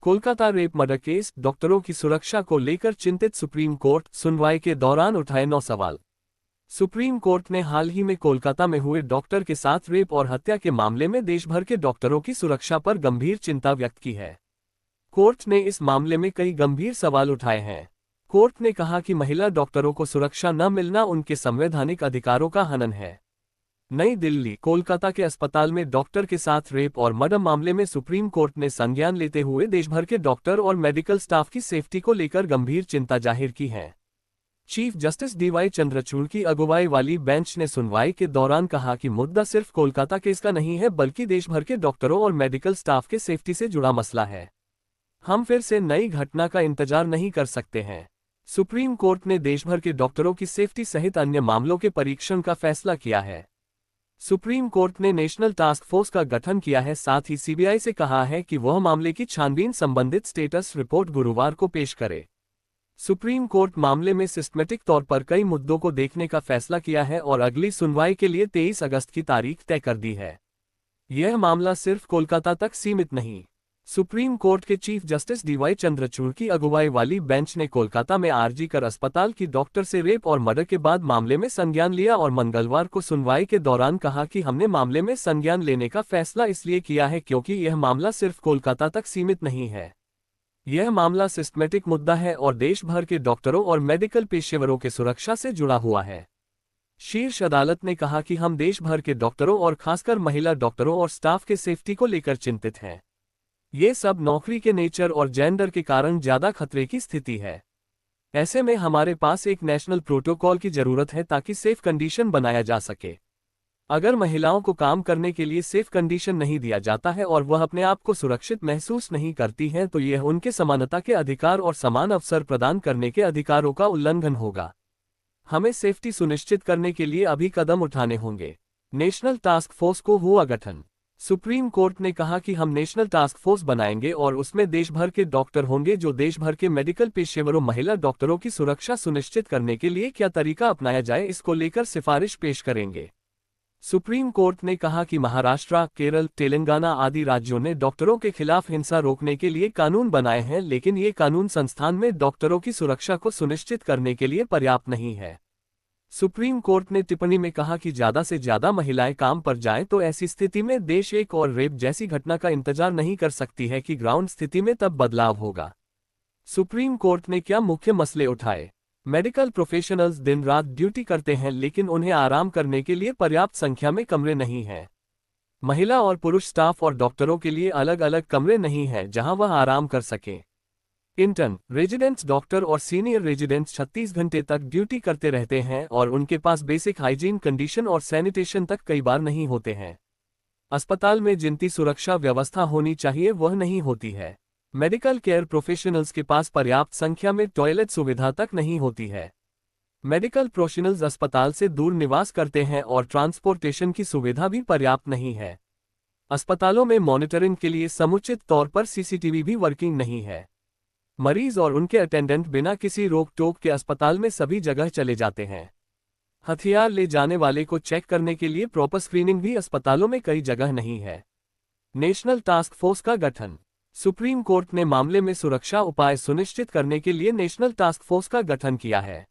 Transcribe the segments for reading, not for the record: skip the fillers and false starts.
Kolkata rape murder case, डॉक्टरों की सुरक्षा को लेकर चिंतित सुप्रीम कोर्ट, सुनवाई के दौरान उठाए 9 सवाल। सुप्रीम कोर्ट ने हाल ही में कोलकाता में हुए डॉक्टर के साथ रेप और हत्या के मामले में देश भर के डॉक्टरों की सुरक्षा पर गंभीर चिंता व्यक्त की है। कोर्ट ने इस मामले में कई गंभीर सवाल उठाए हैं। कोर्ट ने कहा कि महिला डॉक्टरों को सुरक्षा न मिलना उनके संवैधानिक अधिकारों का हनन है। नई दिल्ली, कोलकाता के अस्पताल में डॉक्टर के साथ रेप और मर्डर मामले में सुप्रीम कोर्ट ने संज्ञान लेते हुए देशभर के डॉक्टर और मेडिकल स्टाफ की सेफ्टी को लेकर गंभीर चिंता जाहिर की है। चीफ जस्टिस डीवाई चंद्रचूड़ की अगुवाई वाली बेंच ने सुनवाई के दौरान कहा कि मुद्दा सिर्फ कोलकाता केस का नहीं है, बल्कि देशभर के डॉक्टरों और मेडिकल स्टाफ के सेफ्टी से जुड़ा मसला है। हम फिर से नई घटना का इंतजार नहीं कर सकते हैं। सुप्रीम कोर्ट ने देशभर के डॉक्टरों की सेफ्टी सहित अन्य मामलों के परीक्षण का फैसला किया है। सुप्रीम कोर्ट ने नेशनल टास्क फोर्स का गठन किया है, साथ ही सीबीआई से कहा है कि वह मामले की छानबीन संबंधित स्टेटस रिपोर्ट गुरुवार को पेश करे। सुप्रीम कोर्ट मामले में सिस्टमेटिक तौर पर कई मुद्दों को देखने का फैसला किया है और अगली सुनवाई के लिए 23 अगस्त की तारीख तय कर दी है। यह मामला सिर्फ कोलकाता तक सीमित नहीं। सुप्रीम कोर्ट के चीफ जस्टिस डीवाई चंद्रचूड़ की अगुवाई वाली बेंच ने कोलकाता में आरजी कर अस्पताल की डॉक्टर से रेप और मर्डर के बाद मामले में संज्ञान लिया और मंगलवार को सुनवाई के दौरान कहा कि हमने मामले में संज्ञान लेने का फैसला इसलिए किया है क्योंकि यह मामला सिर्फ कोलकाता तक सीमित नहीं है। यह मामला सिस्टमेटिक मुद्दा है और देश भर के डॉक्टरों और मेडिकल पेशेवरों के सुरक्षा से जुड़ा हुआ है। शीर्ष अदालत ने कहा कि हम देश भर के डॉक्टरों और खासकर महिला डॉक्टरों और स्टाफ के सेफ्टी को लेकर चिंतित हैं। ये सब नौकरी के नेचर और जेंडर के कारण ज्यादा खतरे की स्थिति है। ऐसे में हमारे पास एक नेशनल प्रोटोकॉल की जरूरत है ताकि सेफ कंडीशन बनाया जा सके। अगर महिलाओं को काम करने के लिए सेफ कंडीशन नहीं दिया जाता है और वह अपने आप को सुरक्षित महसूस नहीं करती हैं तो यह उनके समानता के अधिकार और समान अवसर प्रदान करने के अधिकारों का उल्लंघन होगा। हमें सेफ्टी सुनिश्चित करने के लिए अभी कदम उठाने होंगे। नेशनल टास्क फोर्स को हुआ गठन। सुप्रीम कोर्ट ने कहा कि हम नेशनल टास्क फोर्स बनाएंगे और उसमें देश भर के डॉक्टर होंगे जो देश भर के मेडिकल पेशेवरों महिला डॉक्टरों की सुरक्षा सुनिश्चित करने के लिए क्या तरीका अपनाया जाए इसको लेकर सिफारिश पेश करेंगे। सुप्रीम कोर्ट ने कहा कि महाराष्ट्र, केरल, तेलंगाना आदि राज्यों ने डॉक्टरों के खिलाफ हिंसा रोकने के लिए कानून बनाए हैं, लेकिन ये कानून संस्थान में डॉक्टरों की सुरक्षा को सुनिश्चित करने के लिए पर्याप्त नहीं है। सुप्रीम कोर्ट ने टिप्पणी में कहा कि ज्यादा से ज्यादा महिलाएं काम पर जाएं तो ऐसी स्थिति में देश एक और रेप जैसी घटना का इंतजार नहीं कर सकती है कि ग्राउंड स्थिति में तब बदलाव होगा। सुप्रीम कोर्ट ने क्या मुख्य मसले उठाए? मेडिकल प्रोफेशनल्स दिन रात ड्यूटी करते हैं लेकिन उन्हें आराम करने के लिए पर्याप्त संख्या में कमरे नहीं हैं। महिला और पुरुष स्टाफ और डॉक्टरों के लिए अलग अलग कमरे नहीं हैं जहां वह आराम कर सकें। इंटर्न, रेजिडेंट्स डॉक्टर और सीनियर रेजिडेंट्स 36 घंटे तक ड्यूटी करते रहते हैं और उनके पास बेसिक हाइजीन कंडीशन और सैनिटेशन तक कई बार नहीं होते हैं। अस्पताल में जिनकी सुरक्षा व्यवस्था होनी चाहिए वह नहीं होती है। मेडिकल केयर प्रोफेशनल्स के पास पर्याप्त संख्या में टॉयलेट सुविधा तक नहीं होती है। मेडिकल प्रोफेशनल्स अस्पताल से दूर निवास करते हैं और ट्रांसपोर्टेशन की सुविधा भी पर्याप्त नहीं है। अस्पतालों में मॉनिटरिंग के लिए समुचित तौर पर सीसीटीवी भी वर्किंग नहीं है। मरीज और उनके अटेंडेंट बिना किसी रोक टोक के अस्पताल में सभी जगह चले जाते हैं। हथियार ले जाने वाले को चेक करने के लिए प्रॉपर स्क्रीनिंग भी अस्पतालों में कई जगह नहीं है। नेशनल टास्क फोर्स का गठन। सुप्रीम कोर्ट ने मामले में सुरक्षा उपाय सुनिश्चित करने के लिए नेशनल टास्क फोर्स का गठन किया है।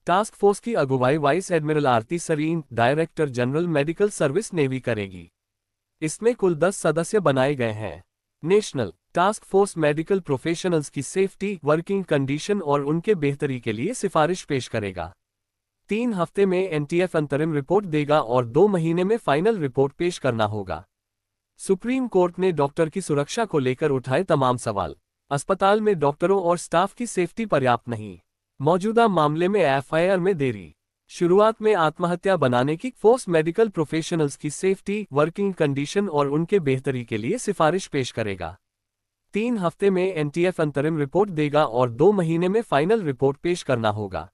टास्क फोर्स की अगुवाई vice admiral Aarti Sarin, director general medical service navy करेगी। इसमें कुल 10 सदस्य बनाए गए हैं। National task force medical professionals की सेफ्टी, वर्किंग कंडीशन और उनके बेहतरी के लिए सिफारिश पेश करेगा। 3 हफ्ते में एनटीएफ अंतरिम रिपोर्ट देगा और 2 महीने में फाइनल रिपोर्ट पेश करना होगा। सुप्रीम कोर्ट ने डॉक्टर की सुरक्षा को लेकर उठाए तमाम सवाल। अस्पताल में डॉक्टरों और स्टाफ की सेफ्टी पर्याप्त नहीं। मौजूदा मामले में एफआईआर में देरी। शुरुआत में आत्महत्या बनाने की फोर्स मेडिकल प्रोफेशनल्स की सेफ्टी, वर्किंग कंडीशन और उनके बेहतरी के लिए सिफारिश पेश करेगा। 3 हफ्ते में एनटीएफ अंतरिम रिपोर्ट देगा और 2 महीने में फाइनल रिपोर्ट पेश करना होगा।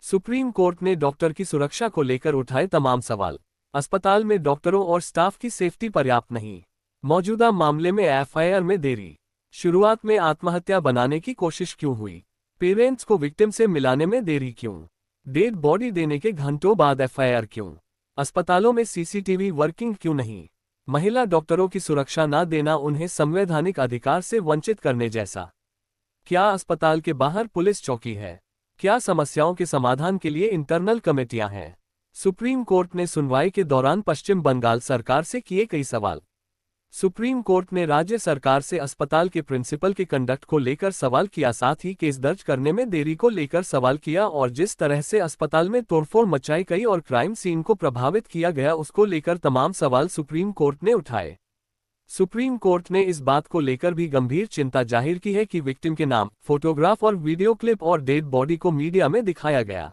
सुप्रीम कोर्ट ने डॉक्टर की सुरक्षा को लेकर उठाए तमाम सवाल। अस्पताल में डॉक्टरों और स्टाफ की सेफ्टी पर्याप्त नहीं। मौजूदा मामले में एफआईआर में देरी। शुरुआत में आत्महत्या बनाने की कोशिश क्यों हुई? पेरेंट्स को विक्टिम से मिलाने में देरी क्यों? डेड बॉडी देने के घंटों बाद एफआईआर क्यों? अस्पतालों में सीसीटीवी वर्किंग क्यों नहीं? महिला डॉक्टरों की सुरक्षा न देना उन्हें संवैधानिक अधिकार से वंचित करने जैसा। क्या अस्पताल के बाहर पुलिस चौकी है? क्या समस्याओं के समाधान के लिए इंटरनल कमेटियां हैं? सुप्रीम कोर्ट ने सुनवाई के दौरान पश्चिम बंगाल सरकार से किए कई सवाल। सुप्रीम कोर्ट ने राज्य सरकार से अस्पताल के प्रिंसिपल के कंडक्ट को लेकर सवाल किया, साथ ही केस दर्ज करने में देरी को लेकर सवाल किया और जिस तरह से अस्पताल में तोड़फोड़ मचाई गई और क्राइम सीन को प्रभावित किया गया उसको लेकर तमाम सवाल सुप्रीम कोर्ट ने उठाए। सुप्रीम कोर्ट ने इस बात को लेकर भी गंभीर चिंता जाहिर की है कि विक्टिम के नाम, फोटोग्राफ और वीडियो क्लिप और डेड बॉडी को मीडिया में दिखाया गया।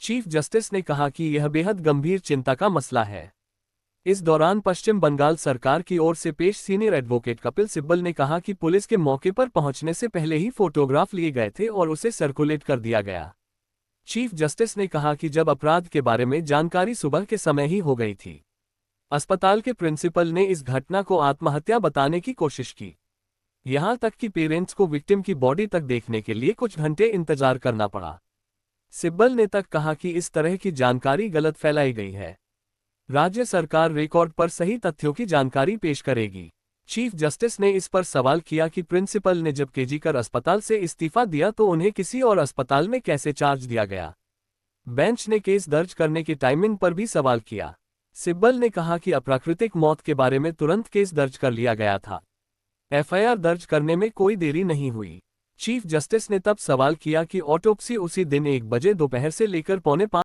चीफ जस्टिस ने कहा कि यह बेहद गंभीर चिंता का मसला है। इस दौरान पश्चिम बंगाल सरकार की ओर से पेश सीनियर एडवोकेट कपिल सिब्बल ने कहा कि पुलिस के मौके पर पहुंचने से पहले ही फोटोग्राफ लिए गए थे और उसे सर्कुलेट कर दिया गया। चीफ जस्टिस ने कहा कि जब अपराध के बारे में जानकारी सुबह के समय ही हो गई थी। अस्पताल के प्रिंसिपल ने इस घटना को आत्महत्या बताने की कोशिश की। यहां तक कि पेरेंट्स को विक्टिम की बॉडी तक देखने के लिए कुछ घंटे इंतजार करना पड़ा। सिब्बल ने तक कहा कि इस तरह की जानकारी गलत फैलाई गई है। राज्य सरकार रिकॉर्ड पर सही तथ्यों की जानकारी पेश करेगी। चीफ जस्टिस ने इस पर सवाल किया कि प्रिंसिपल ने जब केजीकर अस्पताल से इस्तीफा दिया तो उन्हें किसी और अस्पताल में कैसे चार्ज दिया गया। बेंच ने केस दर्ज करने की टाइमिंग पर भी सवाल किया। सिब्बल ने कहा कि अप्राकृतिक मौत के बारे में तुरंत केस दर्ज कर लिया गया था। एफआईआर दर्ज करने में कोई देरी नहीं हुई। चीफ जस्टिस ने तब सवाल किया कि ऑटोप्सी उसी दिन 1 बजे दोपहर से लेकर 4:45